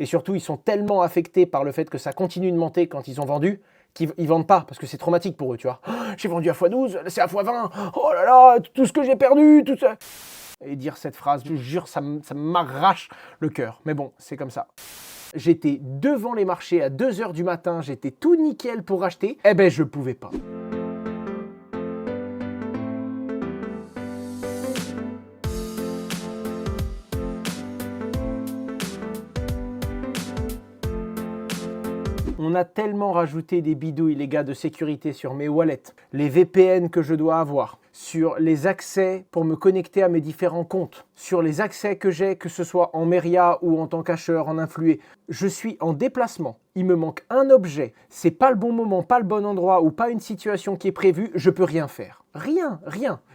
Et surtout, ils sont tellement affectés par le fait que ça continue de monter quand ils ont vendu, qu'ils ne vendent pas, parce que c'est traumatique pour eux, tu vois. Oh, j'ai vendu à x12, c'est à x20, oh là là, tout ce que j'ai perdu, tout ça. Et dire cette phrase, je jure, ça m'arrache le cœur. Mais bon, c'est comme ça. J'étais devant les marchés à 2 h du matin, j'étais tout nickel pour acheter. Eh ben, je pouvais pas. On a tellement rajouté des bidouilles, les gars, de sécurité sur mes wallets, les VPN que je dois avoir, sur les accès pour me connecter à mes différents comptes, sur les accès que j'ai, que ce soit en Meria ou en tant qu'acheteur, en influé. Je suis en déplacement, il me manque un objet, c'est pas le bon moment, pas le bon endroit ou pas une situation qui est prévue, je peux rien faire. Rien.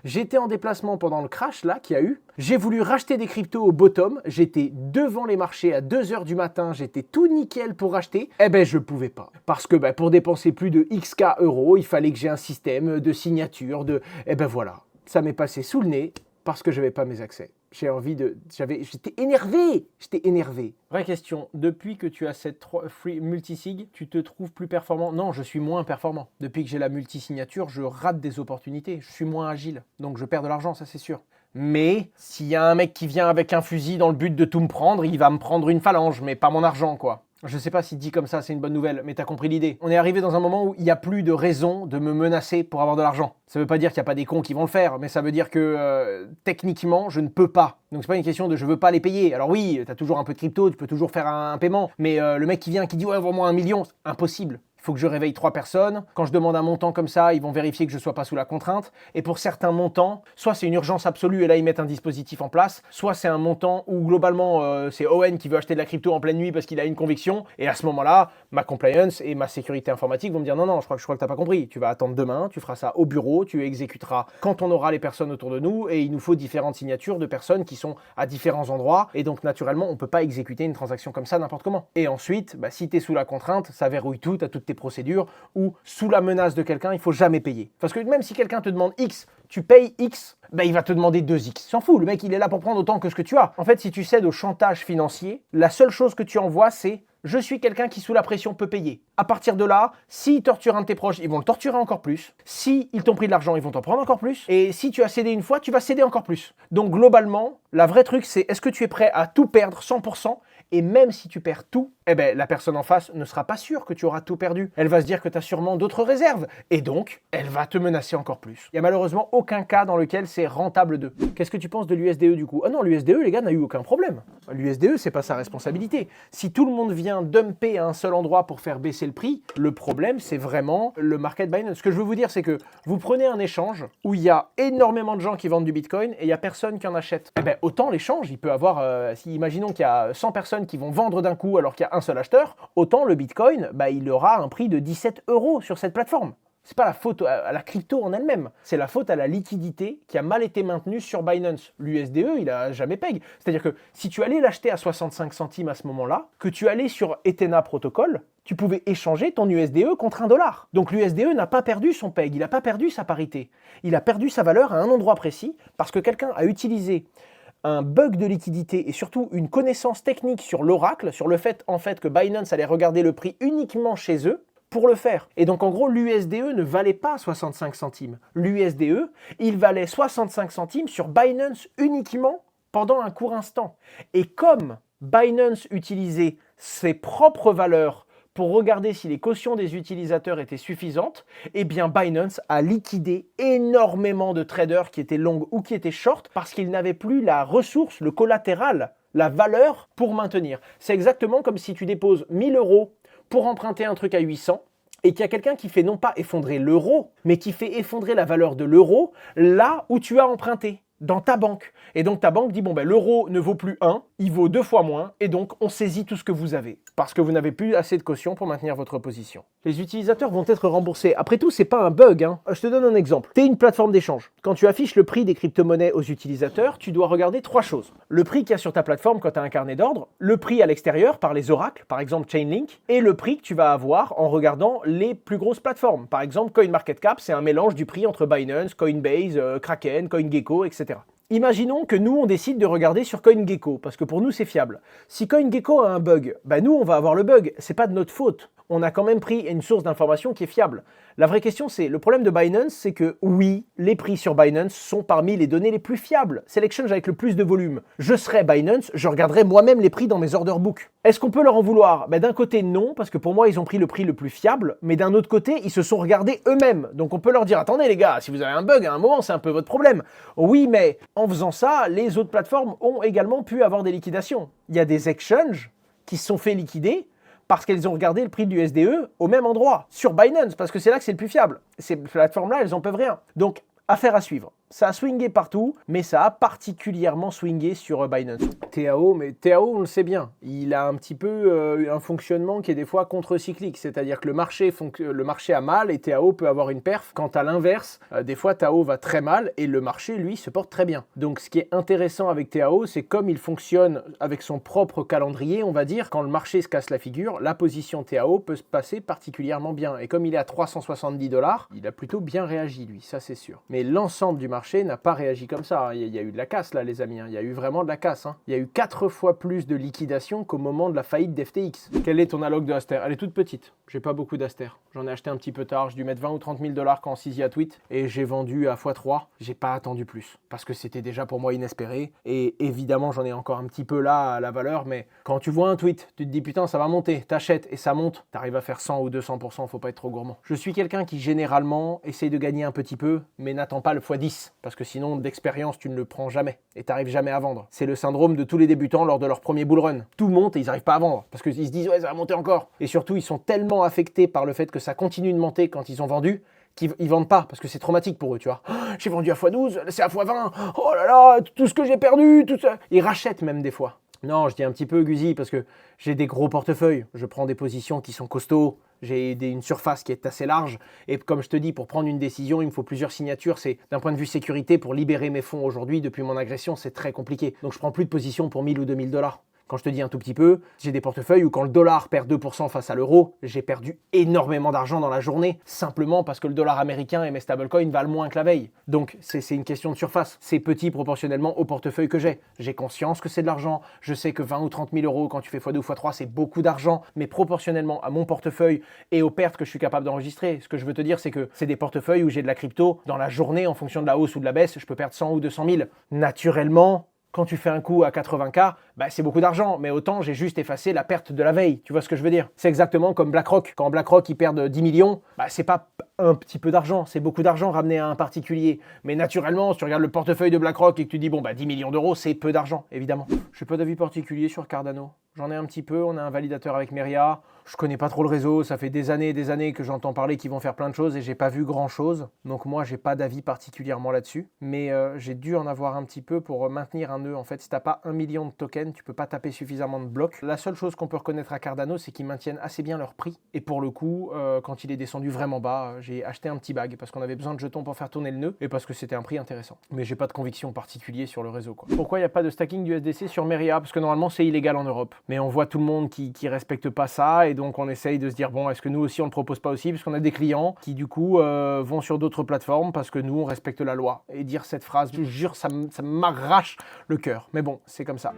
J'étais en déplacement pendant le crash là qu'il y a eu. J'ai voulu racheter des cryptos au bottom. J'étais devant les marchés à 2 h du matin. J'étais tout nickel pour acheter. Eh ben, je pouvais pas. Parce que pour dépenser plus de XK euros, il fallait que j'ai un système de signature. Eh ben voilà. Ça m'est passé sous le nez parce que je n'avais pas mes accès. J'étais énervé. Vraie question, depuis que tu as cette free multisig, tu te trouves plus performant? Non, je suis moins performant. Depuis que j'ai la multisignature, je rate des opportunités. Je suis moins agile, donc je perds de l'argent, ça c'est sûr. Mais s'il y a un mec qui vient avec un fusil dans le but de tout me prendre, il va me prendre une phalange, mais pas mon argent, quoi. Je sais pas si dit comme ça c'est une bonne nouvelle, mais t'as compris l'idée. On est arrivé dans un moment où il n'y a plus de raison de me menacer pour avoir de l'argent. Ça veut pas dire qu'il n'y a pas des cons qui vont le faire, mais ça veut dire que techniquement, je ne peux pas. Donc c'est pas une question de je veux pas les payer. Alors oui, t'as toujours un peu de crypto, tu peux toujours faire un paiement, mais le mec qui vient qui dit ouais, envoie-moi 1 million, c'est impossible. Il faut que je réveille 3 personnes. Quand je demande un montant comme ça, ils vont vérifier que je ne sois pas sous la contrainte. Et pour certains montants, soit c'est une urgence absolue et là ils mettent un dispositif en place, soit c'est un montant où globalement c'est Owen qui veut acheter de la crypto en pleine nuit parce qu'il a une conviction. Et à ce moment-là, ma compliance et ma sécurité informatique vont me dire non, je crois que tu n'as pas compris. Tu vas attendre demain, tu feras ça au bureau, tu exécuteras quand on aura les personnes autour de nous et il nous faut différentes signatures de personnes qui sont à différents endroits. Et donc naturellement, on ne peut pas exécuter une transaction comme ça n'importe comment. Et ensuite, si tu es sous la contrainte, ça verrouille tout, tu as toutes tes procédures où sous la menace de quelqu'un, il faut jamais payer. Parce que même si quelqu'un te demande X, tu payes X, il va te demander 2X. Il s'en fout, le mec il est là pour prendre autant que ce que tu as. En fait, si tu cèdes au chantage financier, la seule chose que tu envoies, c'est je suis quelqu'un qui sous la pression peut payer. À partir de là, s'ils torturent un de tes proches, ils vont le torturer encore plus. S'ils t'ont pris de l'argent, ils vont t'en prendre encore plus. Et si tu as cédé une fois, tu vas céder encore plus. Donc globalement, la vraie truc, c'est est-ce que tu es prêt à tout perdre 100%? Et même si tu perds tout, la personne en face ne sera pas sûre que tu auras tout perdu. Elle va se dire que tu as sûrement d'autres réserves. Et donc, elle va te menacer encore plus. Il n'y a malheureusement aucun cas dans lequel c'est rentable d'eux. Qu'est-ce que tu penses de l'USDE du coup? Ah non, l'USDE, les gars, n'a eu aucun problème. L'USDE, c'est pas sa responsabilité. Si tout le monde vient dumper à un seul endroit pour faire baisser le prix, le problème, c'est vraiment le market Binance. Ce que je veux vous dire, c'est que vous prenez un échange où il y a énormément de gens qui vendent du Bitcoin et il n'y a personne qui en achète. Autant l'échange, il peut avoir, si imaginons qu'il y a 100 personnes qui vont vendre d'un coup alors qu'il y a un seul acheteur, autant le Bitcoin, il aura un prix de 17 € sur cette plateforme. C'est pas la faute à la crypto en elle-même, c'est la faute à la liquidité qui a mal été maintenue sur Binance. L'USDE, il a jamais peg. C'est-à-dire que si tu allais l'acheter à 65 centimes à ce moment-là, que tu allais sur Ethena Protocol, tu pouvais échanger ton USDE contre $1. Donc l'USDE n'a pas perdu son peg, il n'a pas perdu sa parité. Il a perdu sa valeur à un endroit précis parce que quelqu'un a utilisé un bug de liquidité et surtout une connaissance technique sur l'oracle, sur le fait en fait que Binance allait regarder le prix uniquement chez eux pour le faire. Et donc en gros, l'USDE ne valait pas 65 centimes. L'USDE, il valait 65 centimes sur Binance uniquement pendant un court instant. Et comme Binance utilisait ses propres valeurs pour regarder si les cautions des utilisateurs étaient suffisantes, eh bien Binance a liquidé énormément de traders qui étaient longs ou qui étaient short parce qu'ils n'avaient plus la ressource, le collatéral, la valeur pour maintenir. C'est exactement comme si tu déposes 1 000 € pour emprunter un truc à 800 et qu'il y a quelqu'un qui fait non pas effondrer l'euro, mais qui fait effondrer la valeur de l'euro là où tu as emprunté, dans ta banque. Et donc ta banque dit l'euro ne vaut plus 1, il vaut 2 fois moins, et donc on saisit tout ce que vous avez, parce que vous n'avez plus assez de caution pour maintenir votre position. Les utilisateurs vont être remboursés. Après tout, c'est pas un bug, hein. Je te donne un exemple. Tu es une plateforme d'échange. Quand tu affiches le prix des crypto-monnaies aux utilisateurs, tu dois regarder 3 choses. Le prix qu'il y a sur ta plateforme quand tu as un carnet d'ordre, le prix à l'extérieur par les oracles, par exemple Chainlink, et le prix que tu vas avoir en regardant les plus grosses plateformes. Par exemple, CoinMarketCap, c'est un mélange du prix entre Binance, Coinbase, Kraken, CoinGecko, etc. Imaginons que nous, on décide de regarder sur CoinGecko, parce que pour nous, c'est fiable. Si CoinGecko a un bug, bah nous, on va avoir le bug. C'est pas de notre faute. On a quand même pris une source d'information qui est fiable. La vraie question, c'est, le problème de Binance, c'est que oui, les prix sur Binance sont parmi les données les plus fiables. C'est l'exchange avec le plus de volume. Je serais Binance, je regarderais moi-même les prix dans mes order books. Est-ce qu'on peut leur en vouloir? D'un côté, non, parce que pour moi, ils ont pris le prix le plus fiable, mais d'un autre côté, ils se sont regardés eux-mêmes. Donc on peut leur dire, attendez les gars, si vous avez un bug à un moment, c'est un peu votre problème. Oui, mais en faisant ça, les autres plateformes ont également pu avoir des liquidations. Il y a des exchanges qui se sont fait liquider parce qu'elles ont regardé le prix du SDE au même endroit, sur Binance, parce que c'est là que c'est le plus fiable. Ces plateformes-là, elles n'en peuvent rien. Donc, affaire à suivre. Ça a swingé partout, mais ça a particulièrement swingé sur Binance. TAO, mais TAO, on le sait bien, il a un petit peu un fonctionnement qui est des fois contre-cyclique, c'est-à-dire que le marché a mal et TAO peut avoir une perf. Quant à l'inverse, des fois TAO va très mal et le marché, lui, se porte très bien. Donc ce qui est intéressant avec TAO, c'est comme il fonctionne avec son propre calendrier, on va dire, quand le marché se casse la figure, la position TAO peut se passer particulièrement bien. Et comme il est à 370 $, il a plutôt bien réagi, lui, ça c'est sûr. Mais l'ensemble du marché n'a pas réagi comme ça. Il y a eu de la casse là, les amis. Il y a eu vraiment de la casse. Il y a eu 4 fois plus de liquidation qu'au moment de la faillite d'FTX. Quel est ton alloc de Aster? Elle est toute petite. J'ai pas beaucoup d'Aster. J'en ai acheté un petit peu tard. J'ai dû mettre 20 ou 30 000 $ quand Sisi a tweet et j'ai vendu à x3. J'ai pas attendu plus parce que c'était déjà pour moi inespéré. Et évidemment, j'en ai encore un petit peu là à la valeur. Mais quand tu vois un tweet, tu te dis putain, ça va monter. T'achètes et ça monte. T'arrives à faire 100 ou 200%. Faut pas être trop gourmand. Je suis quelqu'un qui généralement essaye de gagner un petit peu, mais n'attend pas le x10. Parce que sinon, d'expérience, tu ne le prends jamais et tu n'arrives jamais à vendre. C'est le syndrome de tous les débutants lors de leur premier bull run. Tout monte et ils n'arrivent pas à vendre parce qu'ils se disent ouais, ça va monter encore. Et surtout, ils sont tellement affectés par le fait que ça continue de monter quand ils ont vendu qu'ils ne vendent pas parce que c'est traumatique pour eux, tu vois. Oh, j'ai vendu à x12, c'est à x20. Oh là là, tout ce que j'ai perdu, tout ça. Ils rachètent même des fois. Non, je dis un petit peu Guzy parce que j'ai des gros portefeuilles. Je prends des positions qui sont costauds. J'ai une surface qui est assez large. Et comme je te dis, pour prendre une décision, il me faut plusieurs signatures. C'est d'un point de vue sécurité, pour libérer mes fonds aujourd'hui, depuis mon agression, c'est très compliqué. Donc je prends plus de position pour 1000 ou 2000 $. Quand je te dis un tout petit peu, j'ai des portefeuilles où quand le dollar perd 2% face à l'euro, j'ai perdu énormément d'argent dans la journée, simplement parce que le dollar américain et mes stablecoins valent moins que la veille. Donc c'est une question de surface. C'est petit proportionnellement au portefeuille que j'ai. J'ai conscience que c'est de l'argent. Je sais que 20 ou 30 000 € quand tu fais x2 ou x3, c'est beaucoup d'argent, mais proportionnellement à mon portefeuille et aux pertes que je suis capable d'enregistrer. Ce que je veux te dire, c'est que c'est des portefeuilles où j'ai de la crypto. Dans la journée, en fonction de la hausse ou de la baisse, je peux perdre 100 ou 200 000. Naturellement, quand tu fais un coup à 80K, c'est beaucoup d'argent, mais autant j'ai juste effacé la perte de la veille. Tu vois ce que je veux dire? C'est exactement comme BlackRock. Quand BlackRock ils perdent 10 millions, c'est pas un petit peu d'argent, c'est beaucoup d'argent ramené à un particulier. Mais naturellement, si tu regardes le portefeuille de BlackRock et que tu dis 10 millions d'euros, c'est peu d'argent, évidemment. Je n'ai pas d'avis particulier sur Cardano. J'en ai un petit peu, on a un validateur avec Meria. Je connais pas trop le réseau, ça fait des années que j'entends parler qu'ils vont faire plein de choses et j'ai pas vu grand chose. Donc moi, j'ai pas d'avis particulièrement là-dessus. Mais j'ai dû en avoir un petit peu pour maintenir un nœud. En fait, si t'as pas 1 million de tokens, tu peux pas taper suffisamment de blocs. La seule chose qu'on peut reconnaître à Cardano, c'est qu'ils maintiennent assez bien leur prix. Et pour le coup, quand il est descendu vraiment bas, j'ai acheté un petit bag parce qu'on avait besoin de jetons pour faire tourner le nœud et parce que c'était un prix intéressant. Mais j'ai pas de conviction particulière sur le réseau, quoi. Pourquoi il n'y a pas de stacking du SDC sur Meria? Parce que normalement, c'est illégal en Europe. Mais on voit tout le monde qui respecte pas ça et donc on essaye de se dire est-ce que nous aussi on le propose pas aussi, parce qu'on a des clients qui du coup vont sur d'autres plateformes parce que nous on respecte la loi. Et dire cette phrase, je jure, ça m'arrache le cœur. Mais bon, c'est comme ça.